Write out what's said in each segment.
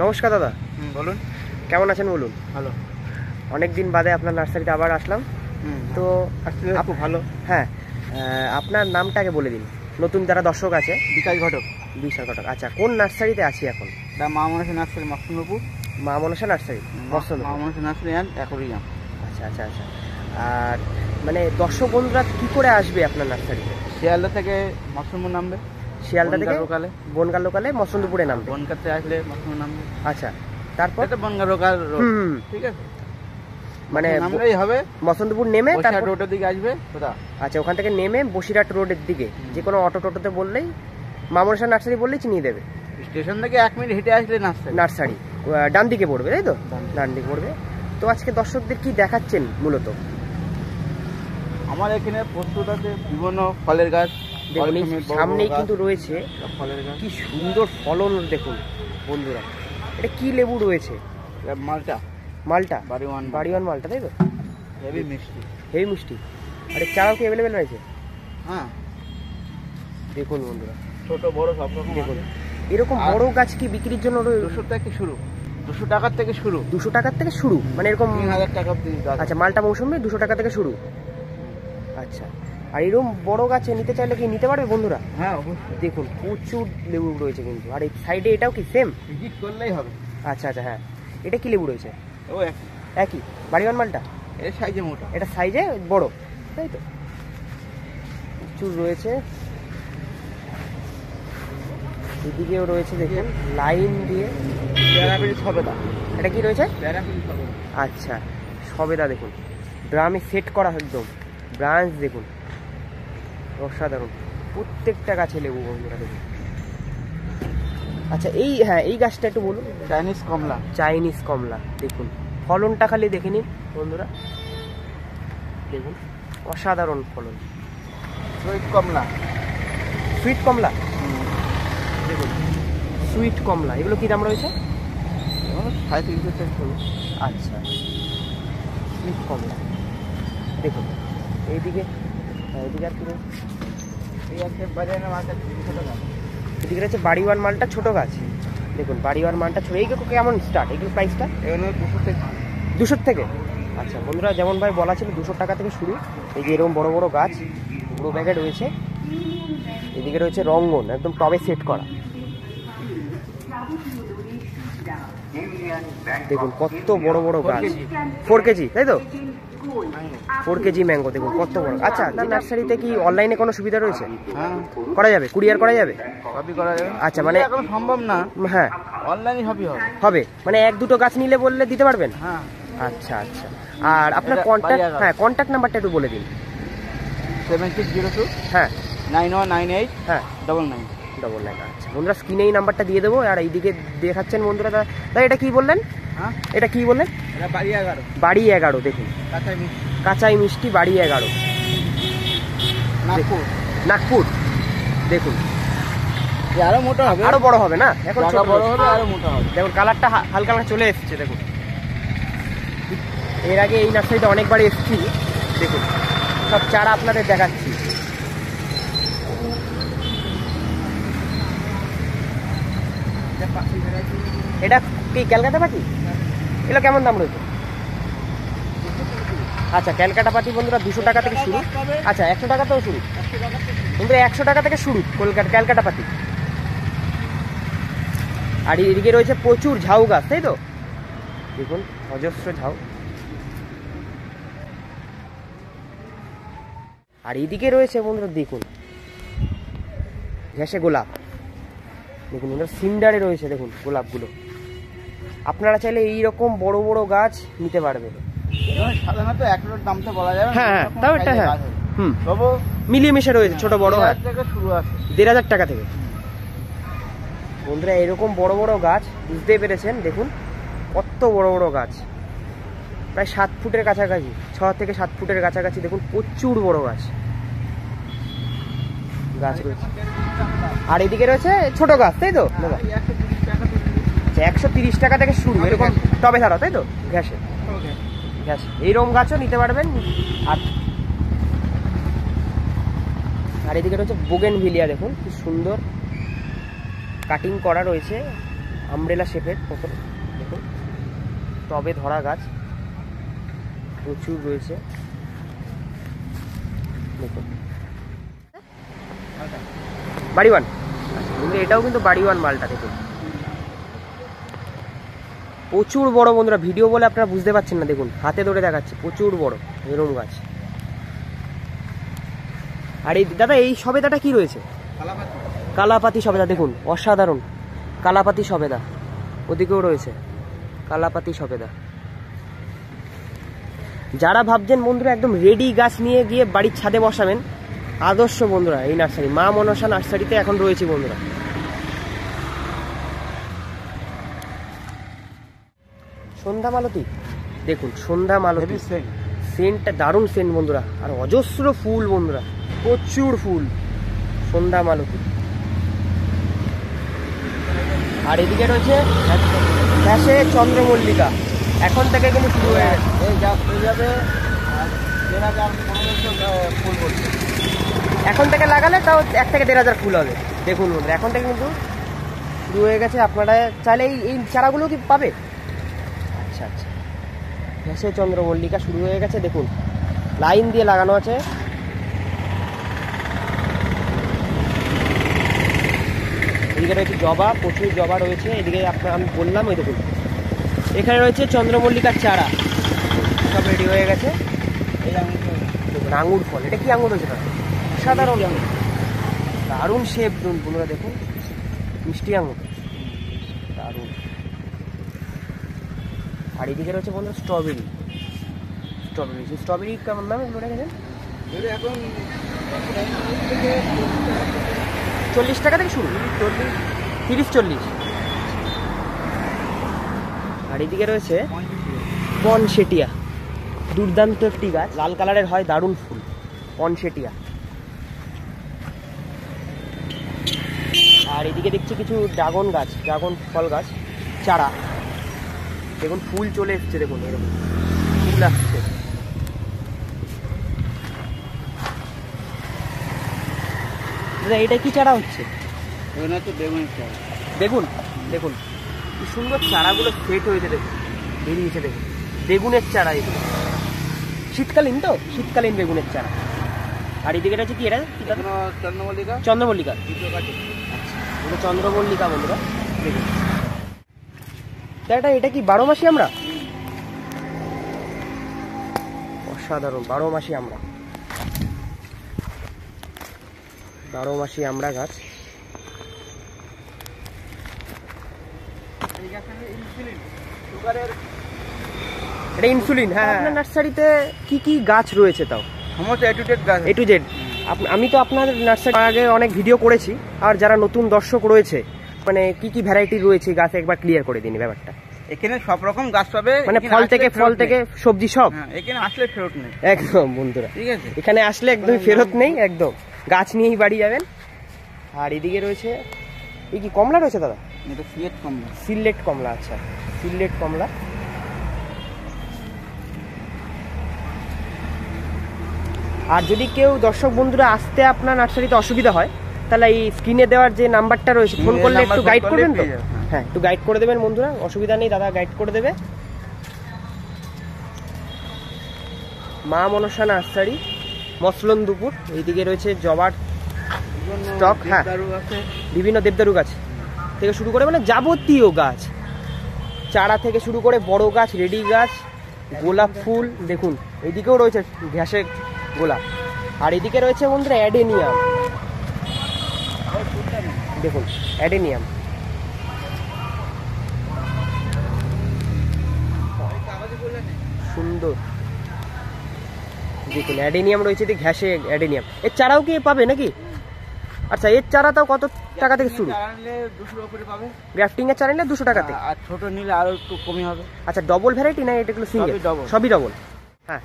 নমস্কার দাদা। বলুন, কেমন আছেন বলুন? ভালো। অনেক দিন বাদে আপনার নার্সারিতে আবার আসলাম। তো খুব ভালো। হ্যাঁ, আপনার নামটা আগে বলে দিন, নতুন যারা দর্শক আছে। বিকাশ ঘটক। বিশাল ঘটক। আচ্ছা, কোন নার্সারিতে আছি এখন? মা মনসা নার্সারি, মকসুন্দপুর। মা মনসা নার্সারি, মা মনসা নার্সারি অ্যান্ড অ্যাকোরিয়াম। আচ্ছা আচ্ছা আচ্ছা। আর মানে দর্শক বন্ধুরা কী করে আসবে আপনার নার্সারিতে? শিয়ালদা থেকে মকসুন্দপুর নামবে। শিয়ালদা থেকে লোকালে, বনগাঁ লোকালে মকসুন্দপুরে নামবে। বনগাঁতে আসলে মকসুন্দপুর নামবে। আচ্ছা, তারপর এটা বনগাঁ লোকাল রোড, ঠিক আছে? মানে নামলেই হবে। মকসুন্দপুর নেমে তারপর রোডের দিকে আসবে। আচ্ছা, ওখান থেকে নেমে বসিরহাট রোডের দিকে যে কোনো অটো টোটোতে বললেই, মা মনসা নার্সারি বললেই চিনিয়ে দেবে। স্টেশন থেকে 1 মিনিট হেঁটে আসলে নার্সারি ডান দিকে পড়বে, তাই তো? ডান দিকে পড়বে। তো আজকে দর্শকদের কি দেখাচ্ছেন মূলত? আমার এখানে প্রস্তুত আছে বিভিন্ন ফলের গাছ। দেখুন, সামনেই কিন্তু রয়েছে ফলের গাছ। কি সুন্দর ফলন দেখুন বন্ধুরা। এটা কি লেবু রয়েছে? মালটা। মালটা, বাড়িওয়ান মালটা, তাই তো? হেভি মিষ্টি। হেভি মিষ্টি। আর চারাও কি অ্যাভেলেবেল রয়েছে? হ্যাঁ, দেখুন বন্ধুরা, ছোট বড় সব রকম দেখুন। এরকম বড় গাছ কি বিক্রির জন্য? 200 থেকে শুরু, 200 টাকার থেকে শুরু। 200 টাকার থেকে শুরু, মানে এরকম 3000 টাকা অবধি। আচ্ছা, মালটা মৌসুমি 200 টাকা থেকে শুরু। আচ্ছা, আর এরকম বড় গাছে নিতে চাইলে কি নিতে পারবে বন্ধুরা? হ্যাঁ, অবশ্যই। দেখুন প্রচুর লেবু রয়েছে কিন্তু। আর এই সাইডে এটাও কি সেম? ভিজিট করলেই হবে। আচ্ছা আচ্ছা, হ্যাঁ। এটা কি লেবু রয়েছে? ও একই বাড়িওয়ান মালটা। এর সাইজে মোটা, এটা সাইজে বড়, তাই তো? প্রচুর রয়েছে। এদিকেও রয়েছে দেখুন লাইন দিয়ে। প্যারাফিল সবেদা। এটা কি রয়েছে? প্যারাফিল সবেদা। আচ্ছা, সবেদা দেখুন ড্রামে সেট করা, একদম ব্রাঞ্চ দেখুন, অসাধারণ। প্রত্যেকটা গাছে লেবু বন্ধুরা দেখুন। আচ্ছা, এই গাছটা একটু বলুন। চাইনিজ কমলা। চাইনিজ কমলা দেখুন, ফলনটা খালি দেখে নিন বন্ধুরা, দেখুন অসাধারণ ফলন। সুইট কমলা। সুইট কমলা দেখুন, সুইট কমলা। এগুলো কি দাম রয়েছে? 350 থেকে শুরু। আচ্ছা, সুইট কমলা দেখুন। এইদিকে আর কি রয়েছে? এই আছে বাজারের মালটা 300 টাকা। এদিকে রয়েছে বাড়িওয়ান মালটা, ছোট গাছ দেখুন। বাড়িওয়ান মালটা ছোট। এইগুলো কেমন স্টার্ট? এগুলো প্রাইসটা? এগুলো 200 থেকে। 200 থেকে। আচ্ছা বন্ধুরা, যেমন ভাই বলা ছিল 200 টাকা থেকে শুরু। এই যে এরকম বড় বড় গাছ গ্রো ব্যাগে রয়েছে। এদিকে রয়েছে রঙ্গন, একদম টবে সেট করা। দেখুন কত বড় বড় গাছ। 4 কেজি, তাই তো? 4 কেজি ম্যাঙ্গো দেখুন কত বড়। আচ্ছা, আপনার নার্সারিতে কি অনলাইনে কোনো সুবিধা রয়েছে? হ্যাঁ, করা যাবে, কুরিয়ার করা যাবে? সবই করা যাবে। আচ্ছা, মানে এখন সম্ভব না। হ্যাঁ, অনলাইনে সবই হবে। মানে 1-2 গাছ নিলে বললে দিতে পারবেন? হ্যাঁ। আচ্ছা আচ্ছা। আর আপনার কন্ট্যাক্ট নাম্বারটা একটু বলে দিন। 7602 হ্যাঁ 9198 হ্যাঁ 99। আচ্ছা বন্ধুরা, স্ক্রিনে এই নাম্বারটা দিয়ে দেবো। আর এইদিকে দেখাচ্ছেন বন্ধুরা। দাদা এটা কি বললেন? হ্যাঁ, এটা কি বললেন? এটা বাড়ি 11। বাড়ি 11 দেখুন, কাঁচাই মিষ্টি বাড়ি 11, নাগপুর দেখুন। আরো মোটা হবে, আরো বড় হবে না? এখন ছোট বড় হবে, আরো মোটা হবে। দেখুন কালারটা হালকা হালকা চলে এসেছে দেখুন। এর আগে এই নার্সারিতে অনেকবার এসেছি, দেখুন সব চারা আপনাদের দেখাচ্ছি। এটা কি ক্যালকাটা পাখি? এগুলো কেমন দাম রয়েছে? আচ্ছা, ক্যালকাটা পাখি বন্ধুরা 200 টাকা থেকে শুরু। আচ্ছা, 100 টাকাতেও শুরু বন্ধুরা, 100 টাকা থেকে শুরু ক্যালকাটা পাখি। আর এদিকে রয়েছে প্রচুর ঝাউ গাছ, তাই তো? দেখুন অজস্র ঝাউ। আর এইদিকে রয়েছে বন্ধুরা দেখুন ঘেঁষে গোলাপ। দেখুন বন্ধুরা সিন্ডারে রয়েছে, দেখুন গোলাপগুলো। আপনারা চাইলে এইরকম বড় বড় গাছ নিতে পারবেন। সাধারণত 1 দাম তো বলা যাবে না। হ্যাঁ, তাও একটা হ্যাঁ, তবু মিলিয়ে মিশে রয়েছে, ছোট বড়। হ্যাঁ, শুরু আছে 1500 টাকা থেকে। বন্ধুরা এরকম বড় বড় গাছ, বুঝতে পেরেছেন? দেখুন কত বড় বড় গাছ, প্রায় 7 ফুটের কাছাকাছি, 6 থেকে 7 ফুটের কাছাকাছি। দেখুন প্রচুর বড় গাছ রয়েছে। আর এদিকে রয়েছে ছোট গাছ, তাই তো? 130 টাকা থেকে শুরু, এরকম টবে ছাড়া, তাই তো? ঘ্যাসে এইরকম গাছও নিতে পারবেন। আর এদিকে রয়েছে বোগেনভিলিয়া, দেখুন কি সুন্দর কাটিং করা রয়েছে। আমব্রেলা শেপের মতন দেখুন, টবে ধরা গাছ প্রচুর রয়েছে দেখুন। বাড়িওয়ান, কিন্তু এটাও কিন্তু বাড়িওয়ান মালটা দেখুন, প্রচুর বড় বন্ধুরা, ভিডিও বলে আপনারা বুঝতে পারছেন না, দেখুন হাতে ধরে দেখাচ্ছে, প্রচুর বড় এরকম গাছ। আর এই দাদা এই সবেদাটা কি রয়েছে? কালাপাতি সবেদা দেখুন, অসাধারণ কালাপাতি সবেদা, ওদিকেও রয়েছে কালাপাতি সবেদা। যারা ভাবছেন বন্ধুরা একদম রেডি গাছ নিয়ে গিয়ে বাড়ির ছাদে বসাবেন, আদর্শ বন্ধুরা এই নার্সারি, মা মনসা নার্সারিতে এখন রয়েছে বন্ধুরা। সন্ধ্যা মালতী দেখুন, সন্ধ্যা মালতী সেন্টটা দারুণ সেন্ট বন্ধুরা, আর অজস্র ফুল বন্ধুরা, প্রচুর ফুল সন্ধ্যা মালতী। আর এদিকে রয়েছে ঘাসে চন্দ্রমল্লিকা, এখন থেকে কিন্তু শুরু হয়ে যাবে, এখন থেকে লাগালে তাও 1 থেকে 1.5 হাজার ফুল হবে দেখুন বন্ধুরা, এখন থেকে কিন্তু শুরু হয়ে গেছে। আপনারা চাইলে এই চারাগুলো কি পাবে। আচ্ছা আচ্ছা, ঘাসে চন্দ্রমল্লিকা শুরু হয়ে গেছে দেখুন, লাইন দিয়ে লাগানো আছে। এদিকে রয়েছে জবা, প্রচুর জবা রয়েছে। এদিকে আপনার আমি বললাম ওই দেখুন, এখানে রয়েছে চন্দ্রমল্লিকার চারা, সব রেডি হয়ে গেছে। দেখুন আঙুর ফল, এটা কি আঙুর হয়েছে? সাধারণ আঙুর, দারুণ শেপ বন্ধুরা দেখুন, মিষ্টি আঙুর দারুণ। আর এদিকে রয়েছে বন্ধুরা স্ট্রবেরি, স্ট্রবেরি কেমন দাম এগুলো রেখেছেন? এখন 40 টাকা থেকে শুরু, 30-40। আর এদিকে রয়েছে পনসেটিয়া, দুর্দান্ত একটি গাছ, লাল কালারের হয়, দারুণ ফুল পনসেটিয়া। আর এদিকে দেখছি কিছু ড্রাগন গাছ, ড্রাগন ফল গাছ চারা, দেখুন ফুল চলে এসছে, দেখুন এরকম ফুল আসছে। এটা কি চারা হচ্ছে? বেগুন, দেখুন কি সুন্দর চারাগুলো সেট হয়েছে, দেখুন বেরিয়েছে, দেখুন বেগুনের চারা এগুলো, শীতকালীন তো, শীতকালীন বেগুনের চারা। আর এদিকে আছে কি, এটা চন্দ্রমল্লিকা, চন্দ্রমল্লিকা, এটা চন্দ্রমল্লিকা বন্ধুরা দেখুন। এটা কি 12 মাসি আমরা? অসাধারণ 12 মাসি আমরা, 12 মাসি আমরা গাছ। এটা ইনসুলিন। হ্যাঁ, আপনার নার্সারিতে কি কি গাছ রয়েছে তাও? সমস্ত A to Z গাছ, A to Z। আমি তো আপনার নার্সারি আগে অনেক ভিডিও করেছি, আর যারা নতুন দর্শক রয়েছে, মানে কি কি ভ্যারাইটি রয়েছে গাছ একবার ক্লিয়ার করে দিন ব্যাপারটা। এখানে সব রকম গাছ পাবে, মানে ফল থেকে সবজি সব। এখানে আসলে ফেরত নেই একদম বন্ধুরা, ঠিক আছে, এখানে আসলে একদম ফেরত নেই, একদম গাছ নিয়েই বাড়ি যাবেন। আর এদিকে রয়েছে এই কি কমলা রয়েছে দাদা? এটা সিলেট কমলা, সিলেট কমলা, আচ্ছা সিলেট কমলা। আর যদি কেউ দর্শক বন্ধুরা আসতে আপনার নার্সারিতে অসুবিধা হয়, তাহলে এই স্ক্রিনে দেওয়ার যে নাম্বারটা রয়েছে ফোন করলে একটু গাইড করবেন তো? হ্যাঁ, একটু গাইড করে দেবেন বন্ধুরা, অসুবিধা নেই, দাদা গাইড করে দেবে। মা মনসা নার্সারি, মসলন দুপুর। এইদিকে রয়েছে জবার স্টক, হ্যাঁ বিভিন্ন দেবদারু গাছ থেকে শুরু করে মানে যাবতীয় গাছ, চারা থেকে শুরু করে বড় গাছ, রেডি গাছ, গোলাপ ফুল দেখুন, এইদিকেও রয়েছে ঘাসে গোলাপ। আর এদিকে রয়েছে বন্ধুরা অ্যাডেনিয়াম, দেখুন অ্যাডেনিয়াম, সুন্দর দেখুন অ্যাডেনিয়াম রয়েছে, ঘাসে অ্যাডেনিয়াম। এর চারাও কি পাবে নাকি? আচ্ছা, এর চারাটাও কত টাকা থেকে শুরু? 200 উপরে পাবে, গ্রাফটিং এর চারা নিলে 200 টাকা থেকে, আর ছোট নিলে আরো একটু কমই হবে। আচ্ছা, ডবল ভ্যারাইটি না এটা গুলো সিঙ্গেল? সবই ডবল। হ্যাঁ,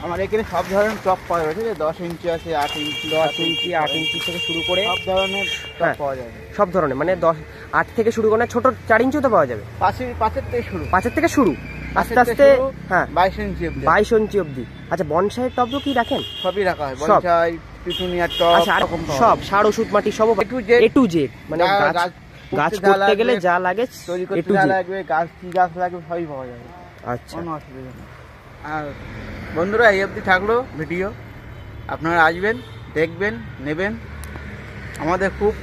আমার এখানে সব ধরনের টপ পাওয়া যাবে, ঠিক আছে, 10 ইঞ্চি আছে, 8 ইঞ্চি, 10 ইঞ্চি 8 ইঞ্চি থেকে শুরু করে সব ধরনের টপ পাওয়া যাবে, সব ধরনের, মানে 8 থেকে শুরু করে ছোট 4 ইঞ্চিও তো পাওয়া যাবে, 5 থেকে শুরু, 5 থেকে শুরু, আস্তে আস্তে হ্যাঁ 22 ইঞ্চি অবধি, 22 ইঞ্চি অবধি। আচ্ছা, বনসাইয়ের টবও কি রাখেন? সবই রাখা হয়, বনসাই, পিটুনিয়ার টব, আচ্ছা, সব সার ওষুধ মাটি সব A to Z, A to Z, মানে গাছ যা করতে গেলে লাগবে, যা লাগে তৈরি A করতে to যা Z। লাগবে, গাছ কি গাছ লাগবে সবই পাওয়া যাবে, আচ্ছা কোনো অসুবিধা নেই। আর বন্ধুরা এই অবধি থাকলো ভিডিও, আপনারা আসবেন, দেখবেন, নেবেন। আমাদের খুব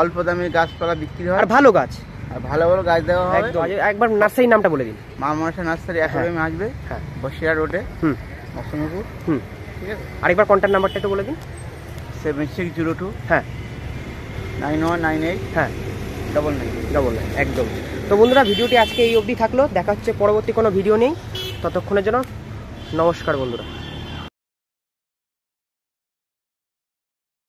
অল্প দামে গাছপালা বিক্রি হয়, আর ভালো গাছ আর ভালো ভালো গাছ দেওয়া হবে। একদম। একবার নার্সারির নামটা বলে দিন। মা মনসা নার্সারি হ্যাঁ। একাডেমি আসবে, হ্যাঁ বসিয়া রোডে, হুম মৌসুমীপুর। হুম ঠিক আছে, আরেকবার কন্ট্যাক্ট নাম্বারটা একটু বলে দিন। 7602 হ্যাঁ 9198 হ্যাঁ 99। একদম। তো বন্ধুরা ভিডিওটি আজকে এই অবধি থাকলো, দেখা হচ্ছে পরবর্তী কোনো ভিডিও নেই, ততক্ষণের জন্য নমস্কার বন্ধুরা।